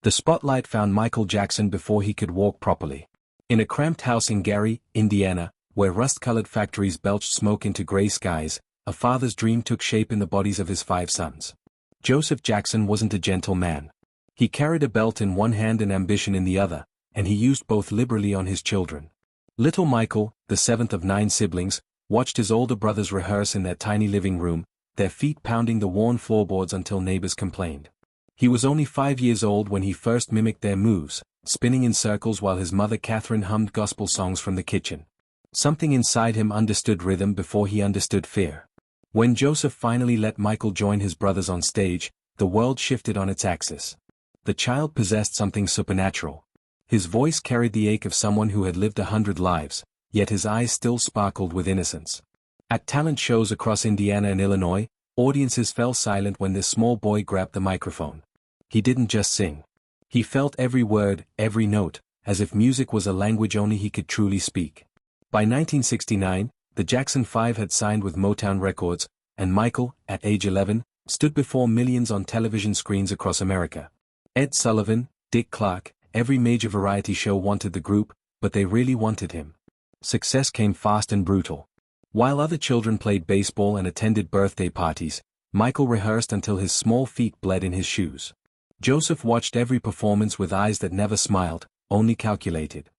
The spotlight found Michael Jackson before he could walk properly. In a cramped house in Gary, Indiana, where rust-colored factories belched smoke into gray skies, a father's dream took shape in the bodies of his 5 sons. Joseph Jackson wasn't a gentle man. He carried a belt in one hand and ambition in the other, and he used both liberally on his children. Little Michael, the 7th of 9 siblings, watched his older brothers rehearse in their tiny living room, their feet pounding the worn floorboards until neighbors complained. He was only 5 years old when he first mimicked their moves, spinning in circles while his mother Catherine hummed gospel songs from the kitchen. Something inside him understood rhythm before he understood fear. When Joseph finally let Michael join his brothers on stage, the world shifted on its axis. The child possessed something supernatural. His voice carried the ache of someone who had lived 100 lives, yet his eyes still sparkled with innocence. At talent shows across Indiana and Illinois, audiences fell silent when this small boy grabbed the microphone. He didn't just sing. He felt every word, every note, as if music was a language only he could truly speak. By 1969, the Jackson 5 had signed with Motown Records, and Michael, at age 11, stood before millions on television screens across America. Ed Sullivan, Dick Clark, every major variety show wanted the group, but they really wanted him. Success came fast and brutal. While other children played baseball and attended birthday parties, Michael rehearsed until his small feet bled in his shoes. Joseph watched every performance with eyes that never smiled, only calculated.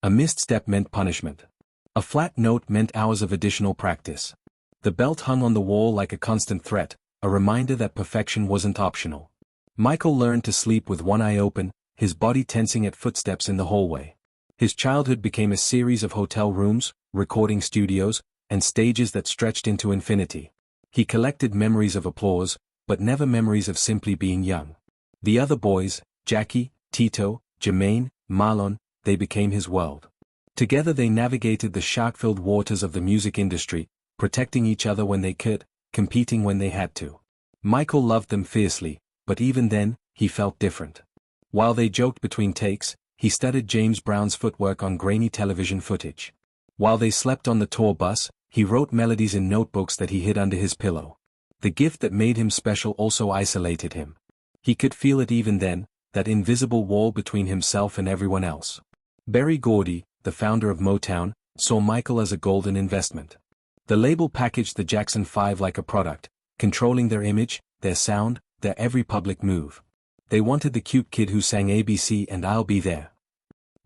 A missed step meant punishment. A flat note meant hours of additional practice. The belt hung on the wall like a constant threat, a reminder that perfection wasn't optional. Michael learned to sleep with one eye open, his body tensing at footsteps in the hallway. His childhood became a series of hotel rooms, recording studios, and stages that stretched into infinity. He collected memories of applause, but never memories of simply being young. The other boys, Jackie, Tito, Jermaine, Marlon, they became his world. Together they navigated the shark-filled waters of the music industry, protecting each other when they could, competing when they had to. Michael loved them fiercely, but even then, he felt different. While they joked between takes, he studied James Brown's footwork on grainy television footage. While they slept on the tour bus, he wrote melodies in notebooks that he hid under his pillow. The gift that made him special also isolated him. He could feel it even then, that invisible wall between himself and everyone else. Berry Gordy, the founder of Motown, saw Michael as a golden investment. The label packaged the Jackson 5 like a product, controlling their image, their sound, their every public move. They wanted the cute kid who sang ABC and I'll Be There.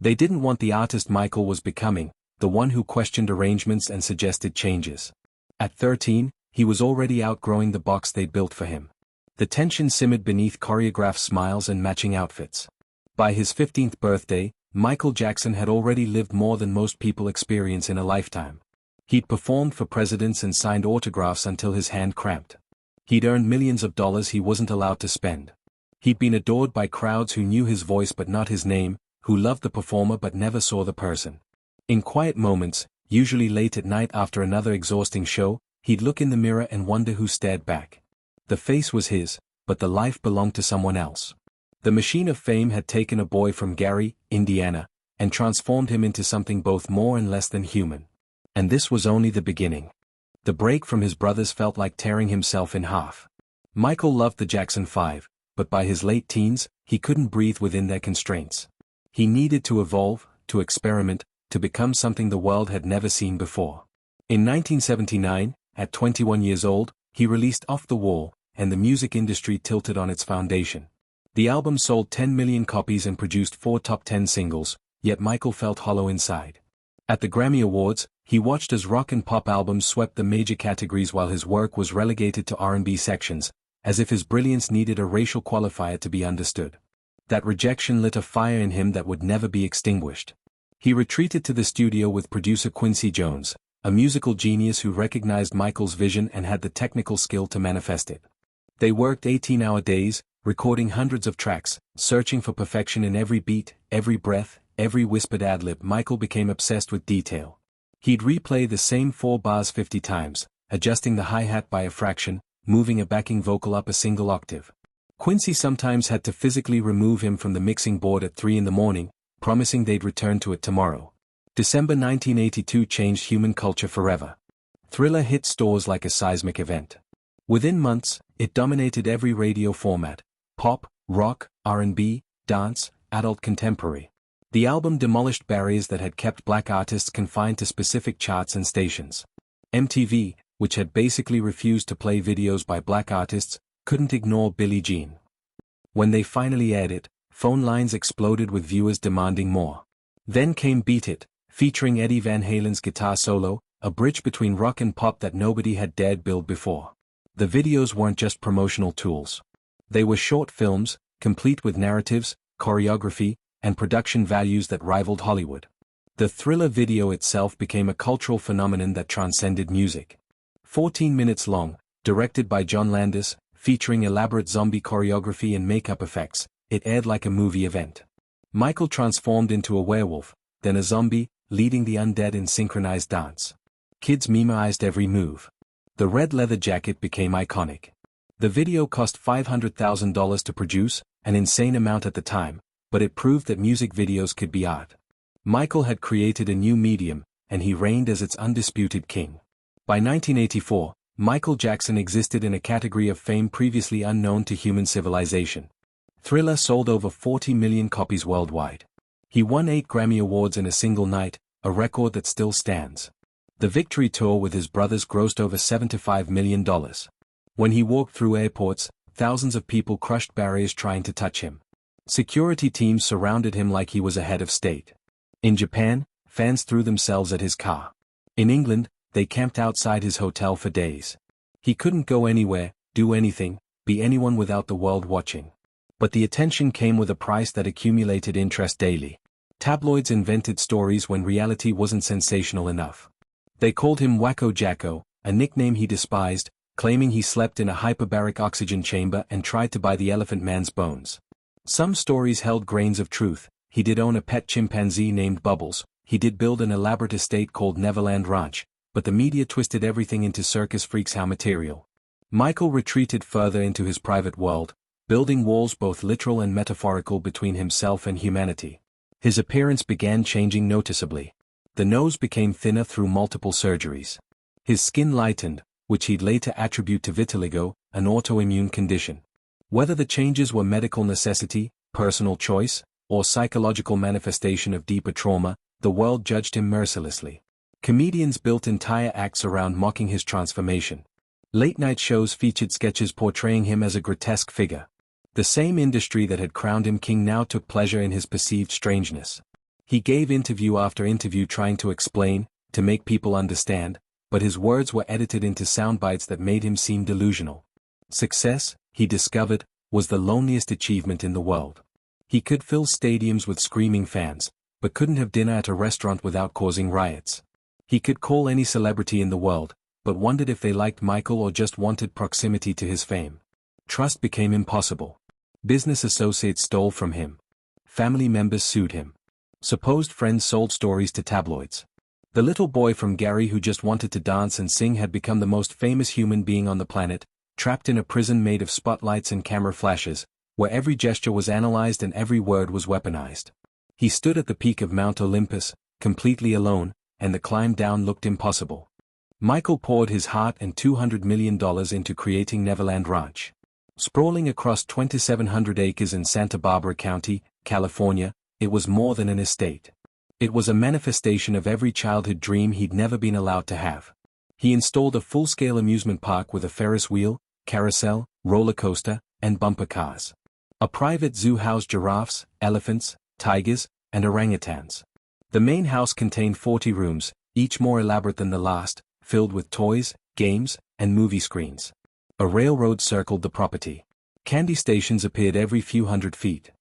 They didn't want the artist Michael was becoming, the one who questioned arrangements and suggested changes. At 13, he was already outgrowing the box they'd built for him. The tension simmered beneath choreographed smiles and matching outfits. By his 15th birthday, Michael Jackson had already lived more than most people experience in a lifetime. He'd performed for presidents and signed autographs until his hand cramped. He'd earned millions of dollars he wasn't allowed to spend. He'd been adored by crowds who knew his voice but not his name, who loved the performer but never saw the person. In quiet moments, usually late at night after another exhausting show, he'd look in the mirror and wonder who stared back. The face was his, but the life belonged to someone else. The machine of fame had taken a boy from Gary, Indiana, and transformed him into something both more and less than human. And this was only the beginning. The break from his brothers felt like tearing himself in half. Michael loved the Jackson 5, but by his late teens, he couldn't breathe within their constraints. He needed to evolve, to experiment, to become something the world had never seen before. In 1979, at 21 years old, he released Off the Wall, and the music industry tilted on its foundation. The album sold 10 million copies and produced 4 top 10 singles, yet Michael felt hollow inside. At the Grammy Awards, he watched as rock and pop albums swept the major categories while his work was relegated to R&B sections, as if his brilliance needed a racial qualifier to be understood. That rejection lit a fire in him that would never be extinguished. He retreated to the studio with producer Quincy Jones, a musical genius who recognized Michael's vision and had the technical skill to manifest it. They worked 18-hour days, recording hundreds of tracks, searching for perfection in every beat, every breath, every whispered ad-lib. Michael became obsessed with detail. He'd replay the same 4 bars 50 times, adjusting the hi-hat by a fraction, moving a backing vocal up a single octave. Quincy sometimes had to physically remove him from the mixing board at 3 in the morning, promising they'd return to it tomorrow. December 1982 changed human culture forever. Thriller hit stores like a seismic event. Within months, it dominated every radio format: pop, rock, R&B, dance, adult contemporary. The album demolished barriers that had kept black artists confined to specific charts and stations. MTV, which had basically refused to play videos by black artists, couldn't ignore Billie Jean. When they finally aired it, phone lines exploded with viewers demanding more. Then came Beat It, featuring Eddie Van Halen's guitar solo, a bridge between rock and pop that nobody had dared build before. The videos weren't just promotional tools. They were short films, complete with narratives, choreography, and production values that rivaled Hollywood. The Thriller video itself became a cultural phenomenon that transcended music. 14 minutes long, directed by John Landis, featuring elaborate zombie choreography and makeup effects, it aired like a movie event. Michael transformed into a werewolf, then a zombie, leading the undead in synchronized dance. Kids memeized every move. The red leather jacket became iconic. The video cost $500,000 to produce, an insane amount at the time, but it proved that music videos could be art. Michael had created a new medium, and he reigned as its undisputed king. By 1984, Michael Jackson existed in a category of fame previously unknown to human civilization. Thriller sold over 40 million copies worldwide. He won 8 Grammy Awards in a single night, a record that still stands. The Victory Tour with his brothers grossed over $75 million. When he walked through airports, thousands of people crushed barriers trying to touch him. Security teams surrounded him like he was a head of state. In Japan, fans threw themselves at his car. In England, they camped outside his hotel for days. He couldn't go anywhere, do anything, be anyone without the world watching. But the attention came with a price that accumulated interest daily. Tabloids invented stories when reality wasn't sensational enough. They called him Wacko Jacko, a nickname he despised, claiming he slept in a hyperbaric oxygen chamber and tried to buy the Elephant Man's bones. Some stories held grains of truth. He did own a pet chimpanzee named Bubbles, he did build an elaborate estate called Neverland Ranch, but the media twisted everything into circus freaks how material. Michael retreated further into his private world, building walls both literal and metaphorical between himself and humanity. His appearance began changing noticeably. The nose became thinner through multiple surgeries. His skin lightened, which he'd later attribute to vitiligo, an autoimmune condition. Whether the changes were medical necessity, personal choice, or psychological manifestation of deeper trauma, the world judged him mercilessly. Comedians built entire acts around mocking his transformation. Late-night shows featured sketches portraying him as a grotesque figure. The same industry that had crowned him king now took pleasure in his perceived strangeness. He gave interview after interview trying to explain, to make people understand, but his words were edited into sound bites that made him seem delusional. Success, he discovered, was the loneliest achievement in the world. He could fill stadiums with screaming fans, but couldn't have dinner at a restaurant without causing riots. He could call any celebrity in the world, but wondered if they liked Michael or just wanted proximity to his fame. Trust became impossible. Business associates stole from him. Family members sued him. Supposed friends sold stories to tabloids. The little boy from Gary who just wanted to dance and sing had become the most famous human being on the planet, trapped in a prison made of spotlights and camera flashes, where every gesture was analyzed and every word was weaponized. He stood at the peak of Mount Olympus, completely alone, and the climb down looked impossible. Michael poured his heart and $200 million into creating Neverland Ranch. Sprawling across 2,700 acres in Santa Barbara County, California, it was more than an estate. It was a manifestation of every childhood dream he'd never been allowed to have. He installed a full-scale amusement park with a Ferris wheel, carousel, roller coaster, and bumper cars. A private zoo housed giraffes, elephants, tigers, and orangutans. The main house contained 40 rooms, each more elaborate than the last, filled with toys, games, and movie screens. A railroad circled the property. Candy stations appeared every few hundred feet.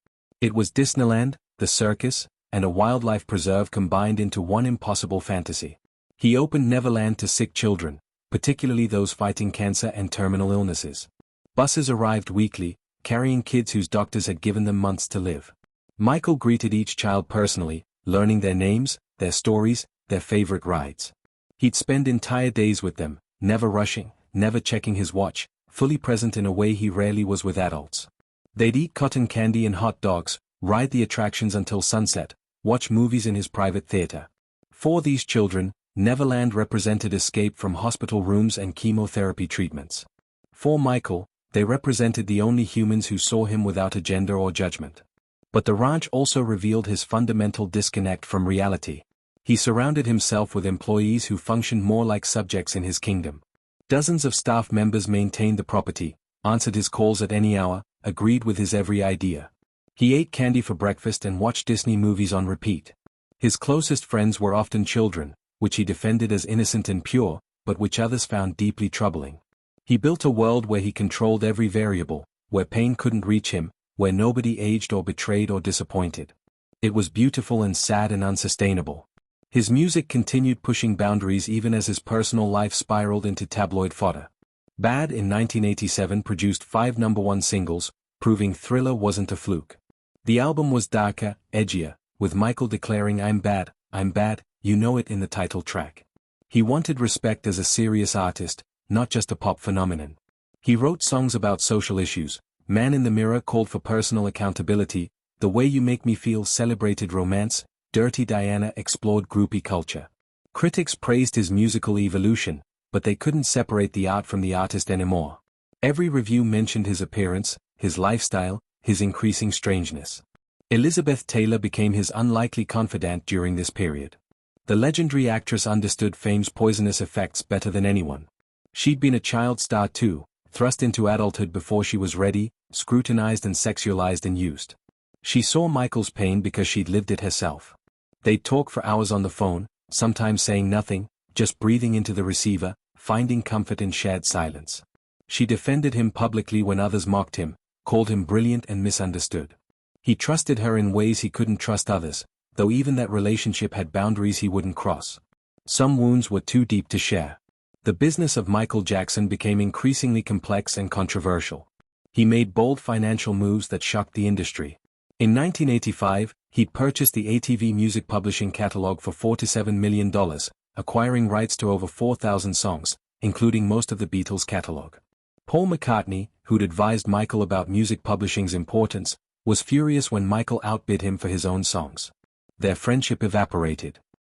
It was Disneyland, the circus, and a wildlife preserve combined into one impossible fantasy. He opened Neverland to sick children, particularly those fighting cancer and terminal illnesses. Buses arrived weekly, carrying kids whose doctors had given them months to live. Michael greeted each child personally, learning their names, their stories, their favorite rides. He'd spend entire days with them, never rushing, never checking his watch, fully present in a way he rarely was with adults. They'd eat cotton candy and hot dogs, ride the attractions until sunset, watch movies in his private theater. For these children, Neverland represented escape from hospital rooms and chemotherapy treatments. For Michael, they represented the only humans who saw him without agenda or judgment. But the ranch also revealed his fundamental disconnect from reality. He surrounded himself with employees who functioned more like subjects in his kingdom. Dozens of staff members maintained the property, answered his calls at any hour, agreed with his every idea. He ate candy for breakfast and watched Disney movies on repeat. His closest friends were often children, which he defended as innocent and pure, but which others found deeply troubling. He built a world where he controlled every variable, where pain couldn't reach him, where nobody aged or betrayed or disappointed. It was beautiful and sad and unsustainable. His music continued pushing boundaries even as his personal life spiraled into tabloid fodder. Bad in 1987 produced 5 #1 singles, proving Thriller wasn't a fluke. The album was darker, edgier, with Michael declaring I'm bad, you know it in the title track. He wanted respect as a serious artist, not just a pop phenomenon. He wrote songs about social issues. Man in the Mirror called for personal accountability, The Way You Make Me Feel celebrated romance, Dirty Diana explored groupie culture. Critics praised his musical evolution, but they couldn't separate the art from the artist anymore. Every review mentioned his appearance, his lifestyle, his increasing strangeness. Elizabeth Taylor became his unlikely confidant during this period. The legendary actress understood fame's poisonous effects better than anyone. She'd been a child star too, thrust into adulthood before she was ready, scrutinized and sexualized and used. She saw Michael's pain because she'd lived it herself. They'd talk for hours on the phone, sometimes saying nothing, just breathing into the receiver, finding comfort in shared silence. She defended him publicly when others mocked him, called him brilliant and misunderstood. He trusted her in ways he couldn't trust others, though even that relationship had boundaries he wouldn't cross. Some wounds were too deep to share. The business of Michael Jackson became increasingly complex and controversial. He made bold financial moves that shocked the industry. In 1985, he purchased the ATV music publishing catalog for $47 million, acquiring rights to over 4,000 songs, including most of the Beatles' catalog. Paul McCartney, who'd advised Michael about music publishing's importance, was furious when Michael outbid him for his own songs. Their friendship evaporated.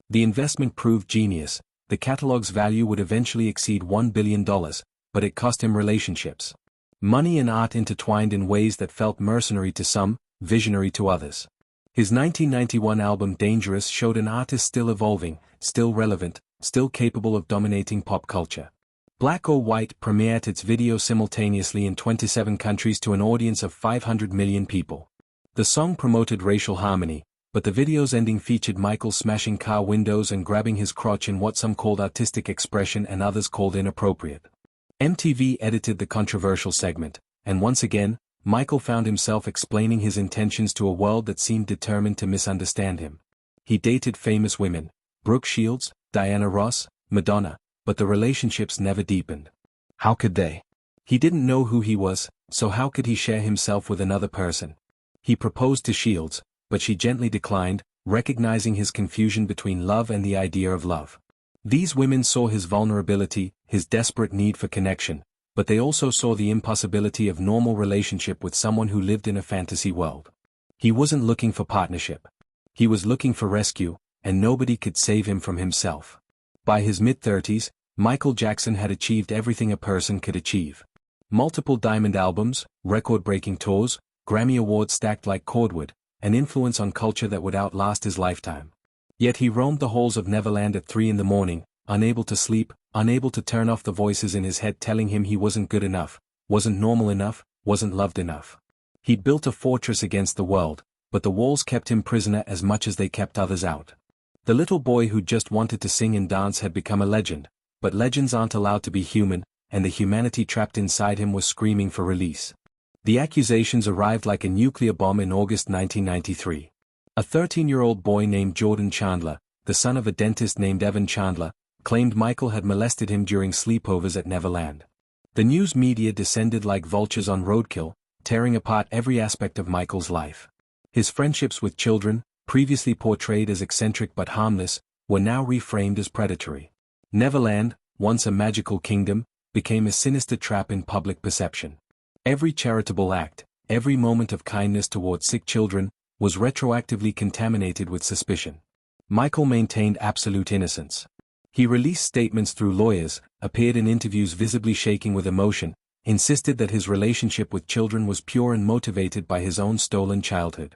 The investment proved genius. The catalog's value would eventually exceed $1 billion, but it cost him relationships. Money and art intertwined in ways that felt mercenary to some, visionary to others. His 1991 album Dangerous showed an artist still evolving, still relevant, still capable of dominating pop culture. Black or White premiered its video simultaneously in 27 countries to an audience of 500 million people. The song promoted racial harmony, but the video's ending featured Michael smashing car windows and grabbing his crotch in what some called artistic expression and others called inappropriate. MTV edited the controversial segment, and once again, Michael found himself explaining his intentions to a world that seemed determined to misunderstand him. He dated famous women, Brooke Shields, Diana Ross, Madonna, but the relationships never deepened. How could they? He didn't know who he was, so how could he share himself with another person? He proposed to Shields, but she gently declined, recognizing his confusion between love and the idea of love. These women saw his vulnerability, his desperate need for connection, but they also saw the impossibility of normal relationship with someone who lived in a fantasy world. He wasn't looking for partnership. He was looking for rescue, and nobody could save him from himself. By his mid-30s, Michael Jackson had achieved everything a person could achieve. Multiple diamond albums, record-breaking tours, Grammy awards stacked like cordwood, an influence on culture that would outlast his lifetime. Yet he roamed the halls of Neverland at 3 a.m, unable to sleep, unable to turn off the voices in his head telling him he wasn't good enough, wasn't normal enough, wasn't loved enough. He'd built a fortress against the world, but the walls kept him prisoner as much as they kept others out. The little boy who just wanted to sing and dance had become a legend, but legends aren't allowed to be human, and the humanity trapped inside him was screaming for release. The accusations arrived like a nuclear bomb in August 1993. A 13-year-old boy named Jordan Chandler, the son of a dentist named Evan Chandler, claimed Michael had molested him during sleepovers at Neverland. The news media descended like vultures on roadkill, tearing apart every aspect of Michael's life. His friendships with children, previously portrayed as eccentric but harmless, were now reframed as predatory. Neverland, once a magical kingdom, became a sinister trap in public perception. Every charitable act, every moment of kindness toward sick children, was retroactively contaminated with suspicion. Michael maintained absolute innocence. He released statements through lawyers, appeared in interviews visibly shaking with emotion, insisted that his relationship with children was pure and motivated by his own stolen childhood.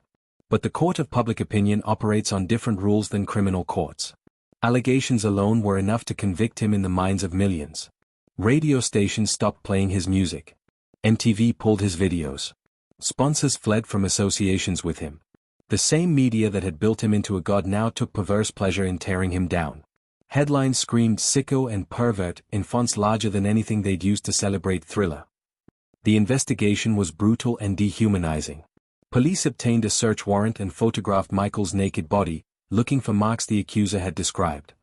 But the court of public opinion operates on different rules than criminal courts. Allegations alone were enough to convict him in the minds of millions. Radio stations stopped playing his music. MTV pulled his videos. Sponsors fled from associations with him. The same media that had built him into a god now took perverse pleasure in tearing him down. Headlines screamed sicko and pervert in fonts larger than anything they'd used to celebrate Thriller. The investigation was brutal and dehumanizing. Police obtained a search warrant and photographed Michael's naked body, looking for marks the accuser had described.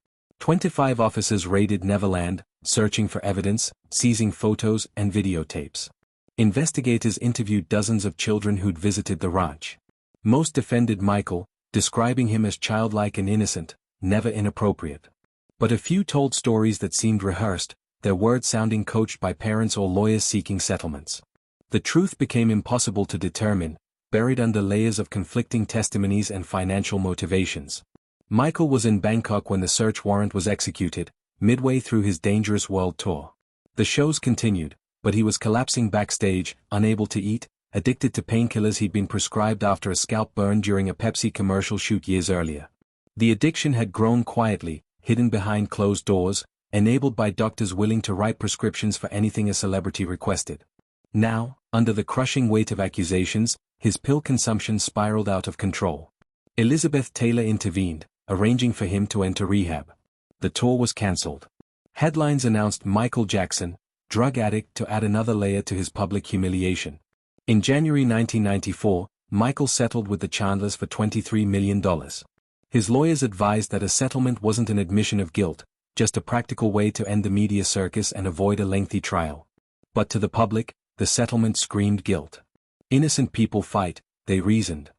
25 officers raided Neverland, searching for evidence, seizing photos and videotapes. Investigators interviewed dozens of children who'd visited the ranch. Most defended Michael, describing him as childlike and innocent, never inappropriate. But a few told stories that seemed rehearsed, their words sounding coached by parents or lawyers seeking settlements. The truth became impossible to determine, buried under layers of conflicting testimonies and financial motivations. Michael was in Bangkok when the search warrant was executed, midway through his Dangerous World Tour. The shows continued, but he was collapsing backstage, unable to eat, addicted to painkillers he'd been prescribed after a scalp burn during a Pepsi commercial shoot years earlier. The addiction had grown quietly, hidden behind closed doors, enabled by doctors willing to write prescriptions for anything a celebrity requested. Now, under the crushing weight of accusations, his pill consumption spiraled out of control. Elizabeth Taylor intervened, arranging for him to enter rehab. The tour was cancelled. Headlines announced Michael Jackson, drug addict, to add another layer to his public humiliation. In January 1994, Michael settled with the Chandlers for $23 million. His lawyers advised that a settlement wasn't an admission of guilt, just a practical way to end the media circus and avoid a lengthy trial. But to the public, the settlement screamed guilt. Innocent people fight, they reasoned.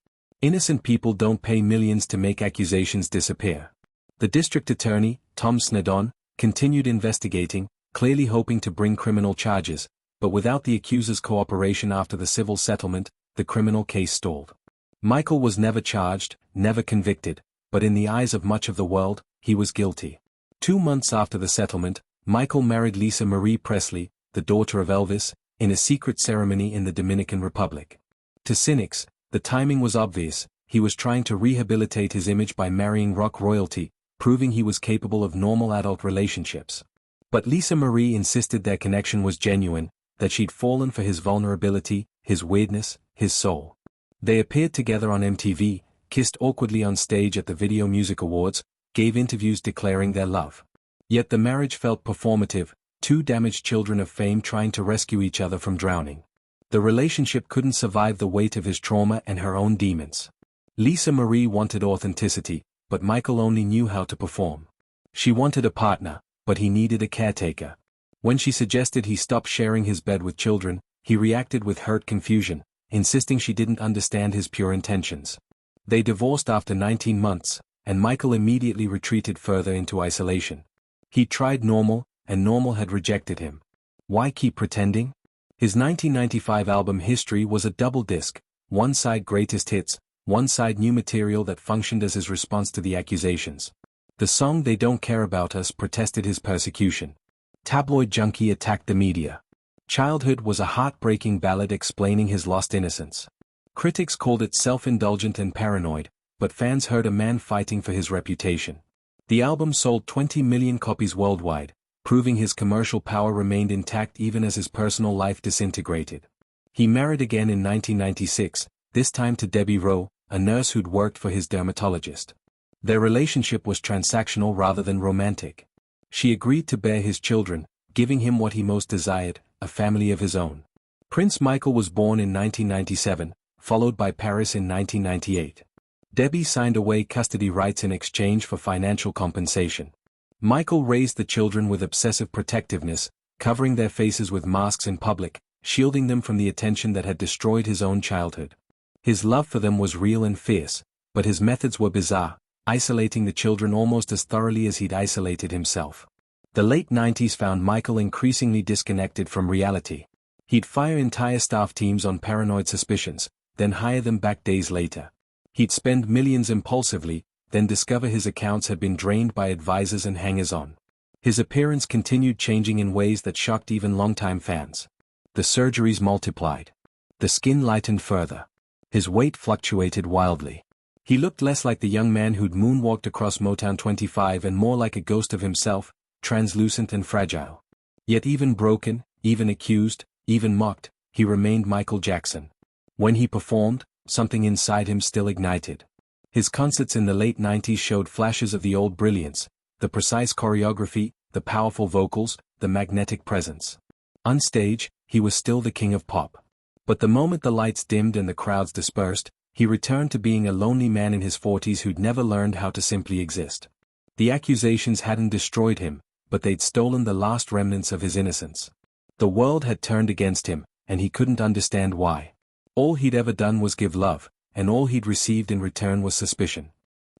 Innocent people don't pay millions to make accusations disappear. The district attorney, Tom Snedon, continued investigating, clearly hoping to bring criminal charges, but without the accuser's cooperation after the civil settlement, the criminal case stalled. Michael was never charged, never convicted, but in the eyes of much of the world, he was guilty. 2 months after the settlement, Michael married Lisa Marie Presley, the daughter of Elvis, in a secret ceremony in the Dominican Republic. To cynics, the timing was obvious. He was trying to rehabilitate his image by marrying rock royalty, proving he was capable of normal adult relationships. But Lisa Marie insisted their connection was genuine, that she'd fallen for his vulnerability, his weirdness, his soul. They appeared together on MTV, kissed awkwardly on stage at the Video Music Awards, gave interviews declaring their love. Yet the marriage felt performative, two damaged children of fame trying to rescue each other from drowning. The relationship couldn't survive the weight of his trauma and her own demons. Lisa Marie wanted authenticity, but Michael only knew how to perform. She wanted a partner, but he needed a caretaker. When she suggested he stop sharing his bed with children, he reacted with hurt confusion, insisting she didn't understand his pure intentions. They divorced after 19 months, and Michael immediately retreated further into isolation. He tried Normal, and Normal had rejected him. Why keep pretending? His 1995 album History was a double disc, one side greatest hits, one side new material that functioned as his response to the accusations. The song They Don't Care About Us protested his persecution. Tabloid Junkie attacked the media. Childhood was a heartbreaking ballad explaining his lost innocence. Critics called it self-indulgent and paranoid, but fans heard a man fighting for his reputation. The album sold 20 million copies worldwide, proving his commercial power remained intact even as his personal life disintegrated. He married again in 1996, this time to Debbie Rowe, a nurse who'd worked for his dermatologist. Their relationship was transactional rather than romantic. She agreed to bear his children, giving him what he most desired, a family of his own. Prince Michael was born in 1997, followed by Paris in 1998. Debbie signed away custody rights in exchange for financial compensation. Michael raised the children with obsessive protectiveness, covering their faces with masks in public, shielding them from the attention that had destroyed his own childhood. His love for them was real and fierce, but his methods were bizarre, isolating the children almost as thoroughly as he'd isolated himself. The late 90s found Michael increasingly disconnected from reality. He'd fire entire staff teams on paranoid suspicions, then hire them back days later. He'd spend millions impulsively, then discover his accounts had been drained by advisors and hangers-on. His appearance continued changing in ways that shocked even longtime fans. The surgeries multiplied. The skin lightened further. His weight fluctuated wildly. He looked less like the young man who'd moonwalked across Motown 25 and more like a ghost of himself, translucent and fragile. Yet even broken, even accused, even mocked, he remained Michael Jackson. When he performed, something inside him still ignited. His concerts in the late 90s showed flashes of the old brilliance, the precise choreography, the powerful vocals, the magnetic presence. On stage, he was still the king of pop. But the moment the lights dimmed and the crowds dispersed, he returned to being a lonely man in his 40s who'd never learned how to simply exist. The accusations hadn't destroyed him, but they'd stolen the last remnants of his innocence. The world had turned against him, and he couldn't understand why. All he'd ever done was give love, and all he'd received in return was suspicion.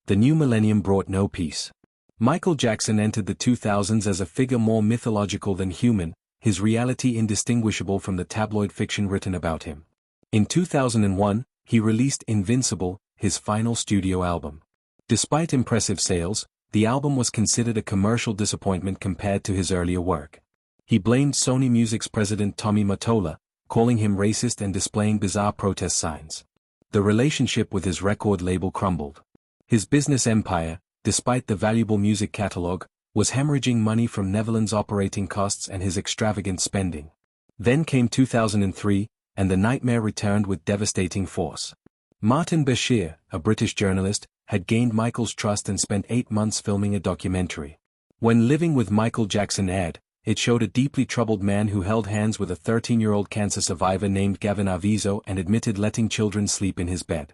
The new millennium brought no peace. Michael Jackson entered the 2000s as a figure more mythological than human, his reality indistinguishable from the tabloid fiction written about him. In 2001, he released Invincible, his final studio album. Despite impressive sales, the album was considered a commercial disappointment compared to his earlier work. He blamed Sony Music's president Tommy Mottola, calling him racist and displaying bizarre protest signs. The relationship with his record label crumbled. His business empire, despite the valuable music catalog, was hemorrhaging money from Netherlands' operating costs and his extravagant spending. Then came 2003, and the nightmare returned with devastating force. Martin Bashir, a British journalist, had gained Michael's trust and spent 8 months filming a documentary. When Living with Michael Jackson aired, it showed a deeply troubled man who held hands with a 13-year-old cancer survivor named Gavin Arvizo and admitted letting children sleep in his bed.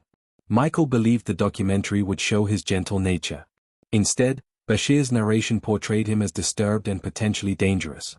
Michael believed the documentary would show his gentle nature. Instead, Bashir's narration portrayed him as disturbed and potentially dangerous.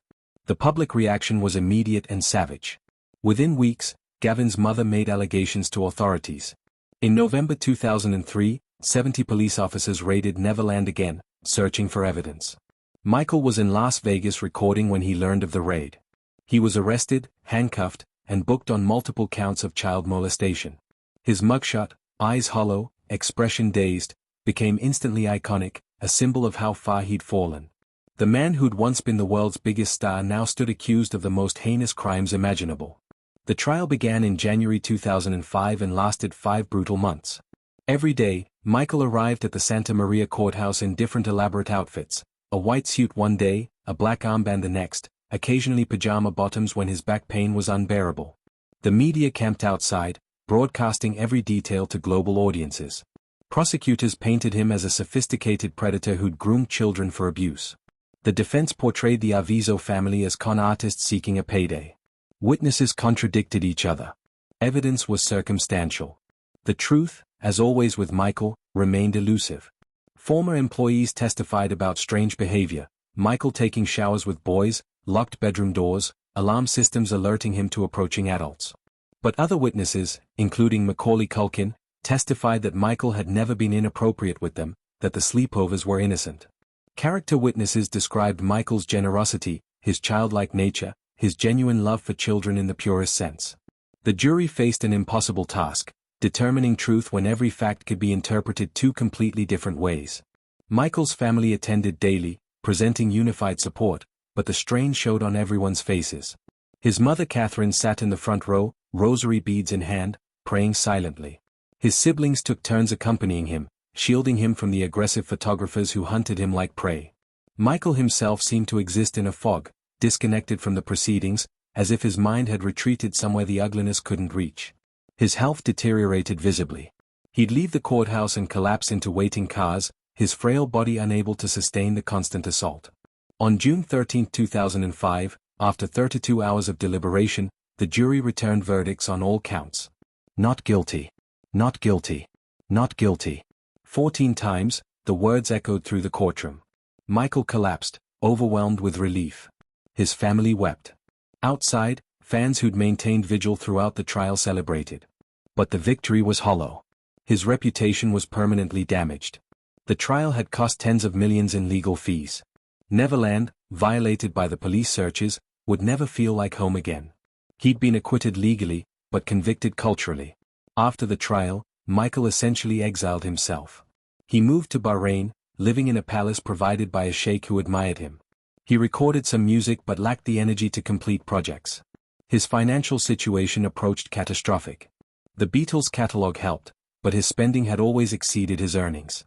The public reaction was immediate and savage. Within weeks, Gavin's mother made allegations to authorities. In November 2003, 70 police officers raided Neverland again, searching for evidence. Michael was in Las Vegas recording when he learned of the raid. He was arrested, handcuffed, and booked on multiple counts of child molestation. His mugshot, eyes hollow, expression dazed, became instantly iconic, a symbol of how far he'd fallen. The man who'd once been the world's biggest star now stood accused of the most heinous crimes imaginable. The trial began in January 2005 and lasted 5 brutal months. Every day, Michael arrived at the Santa Maria courthouse in different elaborate outfits, a white suit one day, a black armband the next, occasionally pajama bottoms when his back pain was unbearable. The media camped outside, broadcasting every detail to global audiences. Prosecutors painted him as a sophisticated predator who'd groomed children for abuse. The defense portrayed the Arvizo family as con artists seeking a payday. Witnesses contradicted each other. Evidence was circumstantial. The truth, as always with Michael, remained elusive. Former employees testified about strange behavior, Michael taking showers with boys, locked bedroom doors, alarm systems alerting him to approaching adults. But other witnesses, including Macaulay Culkin, testified that Michael had never been inappropriate with them, that the sleepovers were innocent. Character witnesses described Michael's generosity, his childlike nature, his genuine love for children in the purest sense. The jury faced an impossible task, determining truth when every fact could be interpreted 2 completely different ways. Michael's family attended daily, presenting unified support, but the strain showed on everyone's faces. His mother Catherine sat in the front row, rosary beads in hand, praying silently. His siblings took turns accompanying him, shielding him from the aggressive photographers who hunted him like prey. Michael himself seemed to exist in a fog, disconnected from the proceedings, as if his mind had retreated somewhere the ugliness couldn't reach. His health deteriorated visibly. He'd leave the courthouse and collapse into waiting cars, his frail body unable to sustain the constant assault. On June 13, 2005, after 32 hours of deliberation, the jury returned verdicts on all counts. Not guilty. Not guilty. Not guilty. 14 times, the words echoed through the courtroom. Michael collapsed, overwhelmed with relief. His family wept. Outside, fans who'd maintained vigil throughout the trial celebrated. But the victory was hollow. His reputation was permanently damaged. The trial had cost tens of millions in legal fees. Neverland, violated by the police searches, would never feel like home again. He'd been acquitted legally, but convicted culturally. After the trial, Michael essentially exiled himself. He moved to Bahrain, living in a palace provided by a sheikh who admired him. He recorded some music but lacked the energy to complete projects. His financial situation approached catastrophic. The Beatles' catalogue helped, but his spending had always exceeded his earnings.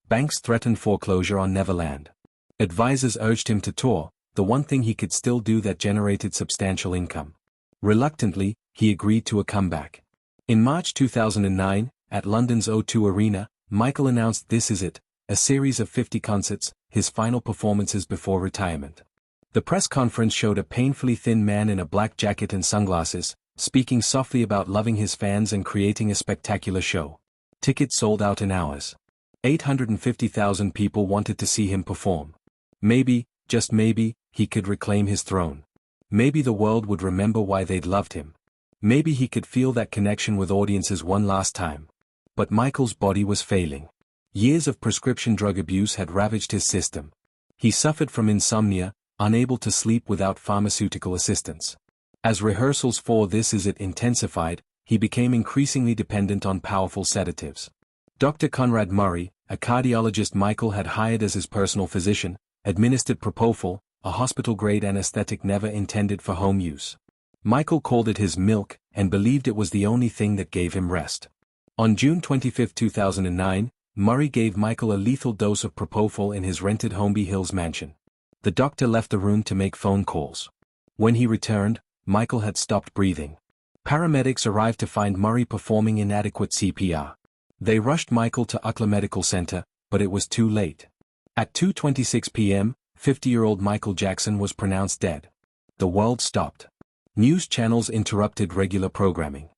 Banks threatened foreclosure on Neverland. Advisors urged him to tour, the one thing he could still do that generated substantial income. Reluctantly, he agreed to a comeback. In March 2009, at London's O2 Arena, Michael announced This Is It, a series of 50 concerts, his final performances before retirement. The press conference showed a painfully thin man in a black jacket and sunglasses, speaking softly about loving his fans and creating a spectacular show. Tickets sold out in hours. 850,000 people wanted to see him perform. Maybe, just maybe, he could reclaim his throne. Maybe the world would remember why they'd loved him. Maybe he could feel that connection with audiences one last time. But Michael's body was failing. Years of prescription drug abuse had ravaged his system. He suffered from insomnia, unable to sleep without pharmaceutical assistance. As rehearsals for This Is It intensified, he became increasingly dependent on powerful sedatives. Dr. Conrad Murray, a cardiologist Michael had hired as his personal physician, administered propofol, a hospital-grade anesthetic never intended for home use. Michael called it his milk, and believed it was the only thing that gave him rest. On June 25, 2009, Murray gave Michael a lethal dose of propofol in his rented Holmby Hills mansion. The doctor left the room to make phone calls. When he returned, Michael had stopped breathing. Paramedics arrived to find Murray performing inadequate CPR. They rushed Michael to UCLA Medical Center, but it was too late. At 2:26 p.m., 50-year-old Michael Jackson was pronounced dead. The world stopped. News channels interrupted regular programming.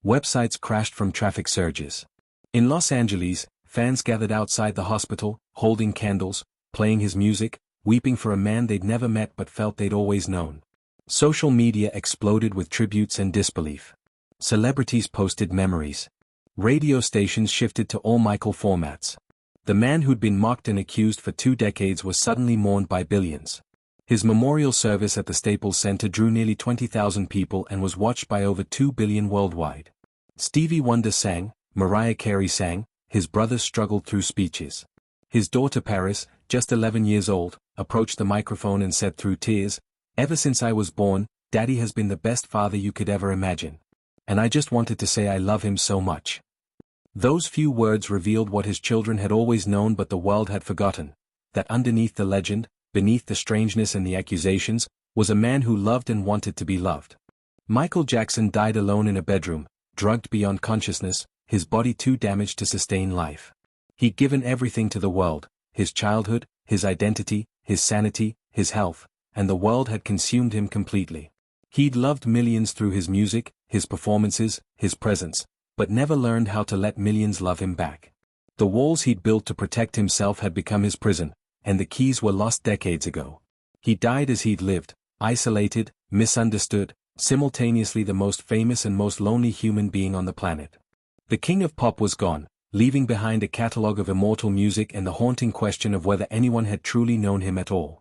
Websites crashed from traffic surges. In Los Angeles, fans gathered outside the hospital, holding candles, playing his music, weeping for a man they'd never met but felt they'd always known. Social media exploded with tributes and disbelief. Celebrities posted memories. Radio stations shifted to all Michael formats. The man who'd been mocked and accused for 2 decades was suddenly mourned by billions. His memorial service at the Staples Center drew nearly 20,000 people and was watched by over 2 billion worldwide. Stevie Wonder sang, Mariah Carey sang, his brothers struggled through speeches. His daughter Paris, just 11 years old, approached the microphone and said through tears, "Ever since I was born, Daddy has been the best father you could ever imagine. And I just wanted to say I love him so much." Those few words revealed what his children had always known but the world had forgotten, that underneath the legend, beneath the strangeness and the accusations, was a man who loved and wanted to be loved. Michael Jackson died alone in a bedroom, drugged beyond consciousness, his body too damaged to sustain life. He'd given everything to the world, his childhood, his identity, his sanity, his health, and the world had consumed him completely. He'd loved millions through his music, his performances, his presence, but never learned how to let millions love him back. The walls he'd built to protect himself had become his prison, and the keys were lost decades ago. He died as he'd lived, isolated, misunderstood, simultaneously the most famous and most lonely human being on the planet. The king of pop was gone, leaving behind a catalogue of immortal music and the haunting question of whether anyone had truly known him at all.